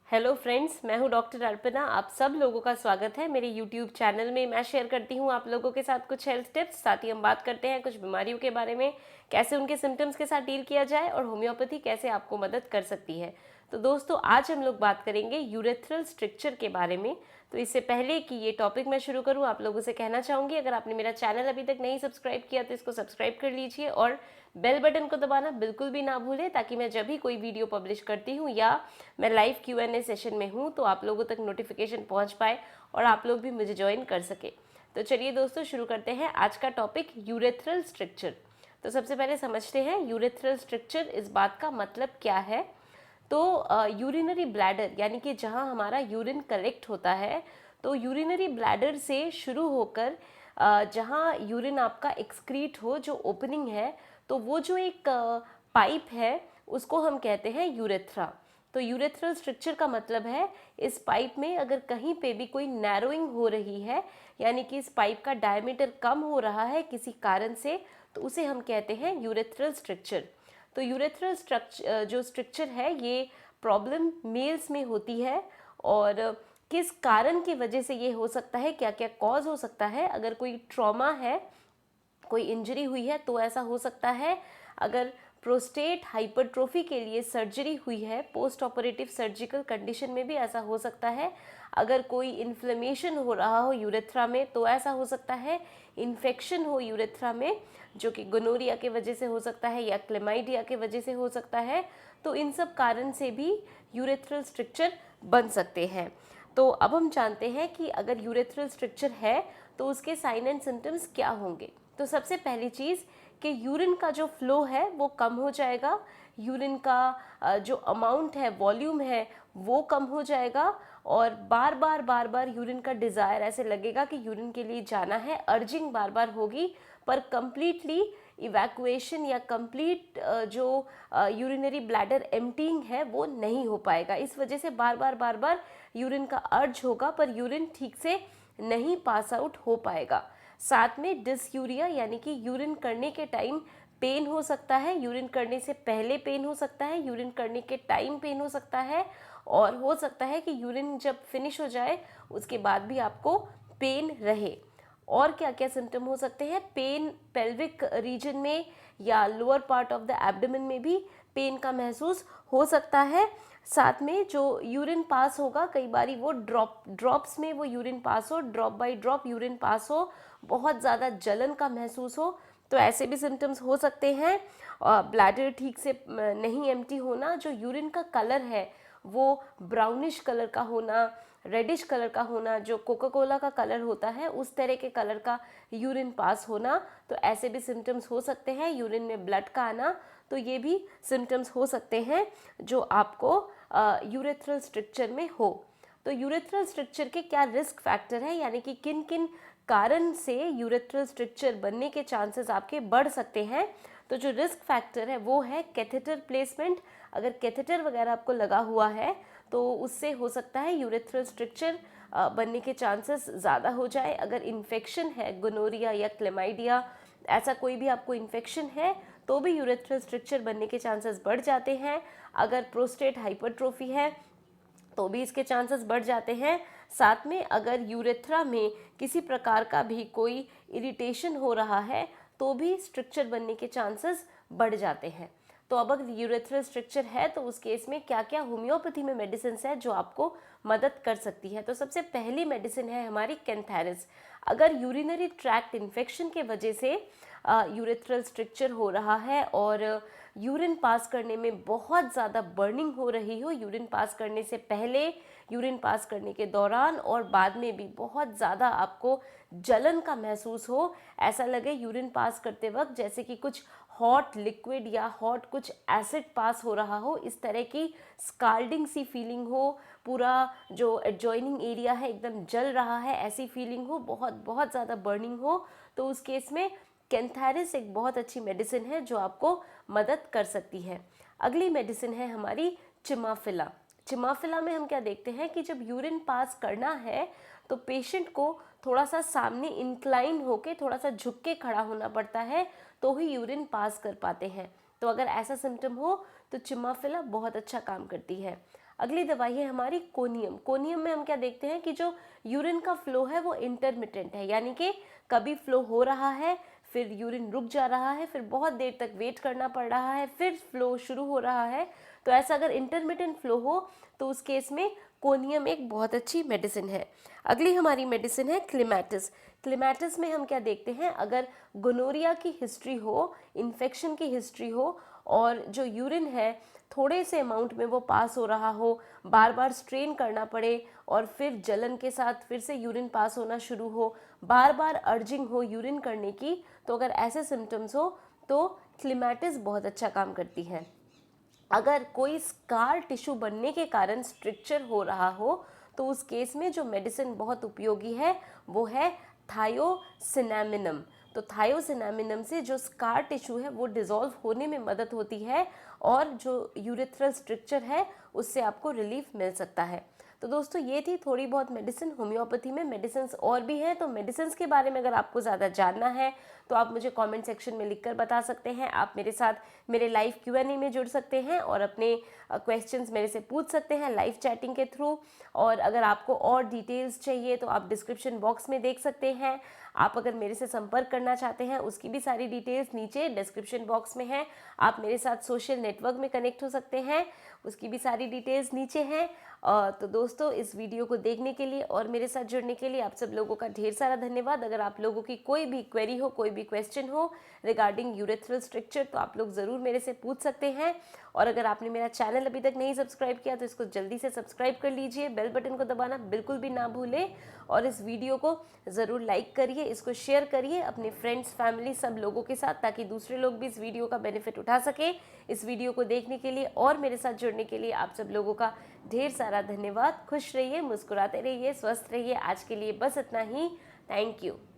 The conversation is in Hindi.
हेलो फ्रेंड्स, मैं हूं डॉक्टर अर्पणा। आप सब लोगों का स्वागत है मेरे यूट्यूब चैनल में। मैं शेयर करती हूं आप लोगों के साथ कुछ हेल्थ टिप्स, साथ ही हम बात करते हैं कुछ बीमारियों के बारे में, कैसे उनके सिम्टम्स के साथ डील किया जाए और होम्योपैथी कैसे आपको मदद कर सकती है। तो दोस्तों, आज हम लोग बात करेंगे यूरेथ्रल स्ट्रक्चर के बारे में। तो इससे पहले कि ये टॉपिक मैं शुरू करूं, आप लोगों से कहना चाहूँगी, अगर आपने मेरा चैनल अभी तक नहीं सब्सक्राइब किया तो इसको सब्सक्राइब कर लीजिए और बेल बटन को दबाना बिल्कुल भी ना भूलें, ताकि मैं जब भी कोई वीडियो पब्लिश करती हूँ या मैं लाइव Q&A सेशन में हूँ तो आप लोगों तक नोटिफिकेशन पहुँच पाए और आप लोग भी मुझे ज्वाइन कर सके। तो चलिए दोस्तों, शुरू करते हैं आज का टॉपिक, यूरेथ्रल स्ट्रक्चर। तो सबसे पहले समझते हैं यूरेथ्रल स्ट्रक्चर, इस बात का मतलब क्या है। तो यूरिनरी ब्लैडर यानी कि जहाँ हमारा यूरिन कलेक्ट होता है, तो यूरिनरी ब्लैडर से शुरू होकर जहाँ यूरिन आपका एक्सक्रीट हो, जो ओपनिंग है, तो वो जो एक पाइप है उसको हम कहते हैं यूरेथ्रा। तो यूरेथ्रल स्ट्रक्चर का मतलब है इस पाइप में अगर कहीं पे भी कोई नैरोइंग हो रही है, यानी कि इस पाइप का डायमीटर कम हो रहा है किसी कारण से, तो उसे हम कहते हैं यूरेथ्रल स्ट्रक्चर। तो यूरेथ्रल स्ट्रक्चर जो स्ट्रक्चर है, ये प्रॉब्लम मेल्स में होती है। और किस कारण की वजह से ये हो सकता है, क्या क्या कॉज हो सकता है। अगर कोई ट्रॉमा है, कोई इंजरी हुई है, तो ऐसा हो सकता है। अगर प्रोस्टेट हाइपरट्रोफी के लिए सर्जरी हुई है, पोस्ट ऑपरेटिव सर्जिकल कंडीशन में भी ऐसा हो सकता है। अगर कोई इन्फ्लेमेशन हो रहा हो यूरेथ्रा में, तो ऐसा हो सकता है। इन्फेक्शन हो यूरेथ्रा में, जो कि गोनोरिया के वजह से हो सकता है या क्लेमाइडिया के वजह से हो सकता है, तो इन सब कारण से भी यूरेथ्रल स्ट्रक्चर बन सकते हैं। तो अब हम जानते हैं कि अगर यूरेथ्रल स्ट्रक्चर है तो उसके साइन एंड सिम्टम्स क्या होंगे। तो सबसे पहली चीज़ कि यूरिन का जो फ्लो है वो कम हो जाएगा, यूरिन का जो अमाउंट है, वॉल्यूम है, वो कम हो जाएगा। और बार बार यूरिन का डिज़ायर, ऐसे लगेगा कि यूरिन के लिए जाना है, अर्जिंग बार बार होगी, पर कंप्लीटली इवैक्यूएशन या कंप्लीट जो यूरिनरी ब्लैडर एम्प्टीइंग है वो नहीं हो पाएगा। इस वजह से बार बार यूरिन का अर्ज होगा, पर यूरिन ठीक से नहीं पास आउट हो पाएगा। साथ में डिसयूरिया यानी कि यूरिन करने के टाइम पेन हो सकता है, यूरिन करने से पहले पेन हो सकता है, यूरिन करने के टाइम पेन हो सकता है, और हो सकता है कि यूरिन जब फिनिश हो जाए उसके बाद भी आपको पेन रहे। और क्या क्या सिम्टम हो सकते हैं, पेन पेल्विक रीजन में या lower part of the abdomen में भी पेन का महसूस हो सकता है। साथ में जो यूरिन पास होगा, कई बारी वो ड्रॉप्स में वो यूरिन पास हो, drop by drop urine pass हो, बहुत ज़्यादा जलन का महसूस हो, तो ऐसे भी सिम्टम्स हो सकते हैं। ब्लैडर ठीक से नहीं एम्प्टी होना, जो यूरिन का कलर है वो ब्राउनिश कलर का होना, रेडिश कलर का होना, जो कोका कोला का कलर होता है उस तरह के कलर का यूरिन पास होना, तो ऐसे भी सिम्टम्स हो सकते हैं। यूरिन में ब्लड का आना, तो ये भी सिम्टम्स हो सकते हैं जो आपको यूरेथ्रल स्ट्रक्चर में हो। तो यूरेथ्रल स्ट्रक्चर के क्या रिस्क फैक्टर है, यानी कि किन किन कारण से यूरेथ्रल स्ट्रक्चर बनने के चांसेस आपके बढ़ सकते हैं। तो जो रिस्क फैक्टर है वो है कैथेटर प्लेसमेंट। अगर कैथेटर वगैरह आपको लगा हुआ है तो उससे हो सकता है यूरेथ्रल स्ट्रक्चर बनने के चांसेस ज़्यादा हो जाए। अगर इन्फेक्शन है, गोनोरिया या क्लेमाइडिया, ऐसा कोई भी आपको इन्फेक्शन है, तो भी यूरेथ्रल स्ट्रक्चर बनने के चांसेस बढ़ जाते हैं। अगर प्रोस्टेट हाइपरट्रोफी है तो भी इसके चांसेस बढ़ जाते हैं। साथ में अगर यूरेथ्रा में किसी प्रकार का भी कोई इरिटेशन हो रहा है तो भी स्ट्रक्चर बनने के चांसेस बढ़ जाते हैं। तो अब अगर यूरेथ्रल स्ट्रक्चर है तो उस केस में क्या क्या होम्योपैथी में मेडिसिन है जो आपको मदद कर सकती है। तो सबसे पहली मेडिसिन है हमारी कैंथैरिस। अगर यूरिनरी ट्रैक्ट इन्फेक्शन के वजह से यूरेथ्रल स्ट्रक्चर हो रहा है और यूरिन पास करने में बहुत ज़्यादा बर्निंग हो रही हो, यूरिन पास करने से पहले, यूरिन पास करने के दौरान और बाद में भी बहुत ज़्यादा आपको जलन का महसूस हो, ऐसा लगे यूरिन पास करते वक्त जैसे कि कुछ हॉट लिक्विड या हॉट कुछ एसिड पास हो रहा हो, इस तरह की स्काल्डिंग सी फीलिंग हो, पूरा जो एडजॉइनिंग एरिया है एकदम जल रहा है ऐसी फीलिंग हो, बहुत बहुत ज़्यादा बर्निंग हो, तो उस केस में कैंथैरिस एक बहुत अच्छी मेडिसिन है जो आपको मदद कर सकती है। अगली मेडिसिन है हमारी चिमाफिला। चिमाफिला में हम क्या देखते हैं कि जब यूरिन पास करना है तो पेशेंट को थोड़ा सा सामने इंक्लाइन होके, थोड़ा सा झुक के खड़ा होना पड़ता है, तो ही यूरिन पास कर पाते हैं। तो अगर ऐसा सिम्टम हो तो चिमाफिला बहुत अच्छा काम करती है। अगली दवाई है हमारी कोनियम। कोनियम में हम क्या देखते हैं कि जो यूरिन का फ्लो है वो इंटरमिटेंट है, यानी कि कभी फ्लो हो रहा है, फिर यूरिन रुक जा रहा है, फिर बहुत देर तक वेट करना पड़ रहा है, फिर फ्लो शुरू हो रहा है। तो ऐसा अगर इंटरमिटेंट फ्लो हो तो उस केस में कोनियम एक बहुत अच्छी मेडिसिन है। अगली हमारी मेडिसिन है क्लेमाटिस। क्लेमाटिस में हम क्या देखते हैं, अगर गोनोरिया की हिस्ट्री हो, इन्फेक्शन की हिस्ट्री हो, और जो यूरिन है थोड़े से अमाउंट में वो पास हो रहा हो, बार बार स्ट्रेन करना पड़े और फिर जलन के साथ फिर से यूरिन पास होना शुरू हो, बार बार अर्जिंग हो यूरिन करने की, तो अगर ऐसे सिम्टम्स हो तो क्लेमाटिस बहुत अच्छा काम करती है। अगर कोई स्कार टिश्यू बनने के कारण स्ट्रक्चर हो रहा हो तो उस केस में जो मेडिसिन बहुत उपयोगी है वो है थायोसिनामिनम। तो थायोसिनामिनम से जो स्कार टिश्यू है वो डिसॉल्व होने में मदद होती है और जो यूरेथ्रल स्ट्रक्चर है उससे आपको रिलीफ मिल सकता है। तो दोस्तों ये थी थोड़ी बहुत मेडिसिन। होम्योपैथी में मेडिसिन और भी हैं, तो मेडिसिन के बारे में अगर आपको ज़्यादा जानना है तो आप मुझे कमेंट सेक्शन में लिखकर बता सकते हैं। आप मेरे साथ मेरे लाइव Q&A में जुड़ सकते हैं और अपने क्वेश्चंस मेरे से पूछ सकते हैं लाइव चैटिंग के थ्रू। और अगर आपको और डिटेल्स चाहिए तो आप डिस्क्रिप्शन बॉक्स में देख सकते हैं। आप अगर मेरे से संपर्क करना चाहते हैं उसकी भी सारी डिटेल्स नीचे डिस्क्रिप्शन बॉक्स में है। आप मेरे साथ सोशल नेटवर्क में कनेक्ट हो सकते हैं, उसकी भी सारी डिटेल्स नीचे हैं। तो दोस्तों इस वीडियो को देखने के लिए और मेरे साथ जुड़ने के लिए आप सब लोगों का ढेर सारा धन्यवाद। अगर आप लोगों की कोई भी क्वेरी हो, कोई भी क्वेश्चन हो रिगार्डिंग यूरेथ्रल स्ट्रक्चर तो आप लोग ज़रूर मेरे से पूछ सकते हैं। और अगर आपने मेरा चैनल अभी तक नहीं सब्सक्राइब किया तो इसको जल्दी से सब्सक्राइब कर लीजिए, बेल बटन को दबाना बिल्कुल भी ना भूलें और इस वीडियो को ज़रूर लाइक करिए, इसको शेयर करिए अपने फ्रेंड्स, फैमिली, सब लोगों के साथ, ताकि दूसरे लोग भी इस वीडियो का बेनिफिट उठा सकें। इस वीडियो को देखने के लिए और मेरे साथ जुड़ने के लिए आप सब लोगों का ढेर सारा धन्यवाद। खुश रहिए, मुस्कुराते रहिए, स्वस्थ रहिए। आज के लिए बस इतना ही। Thank you.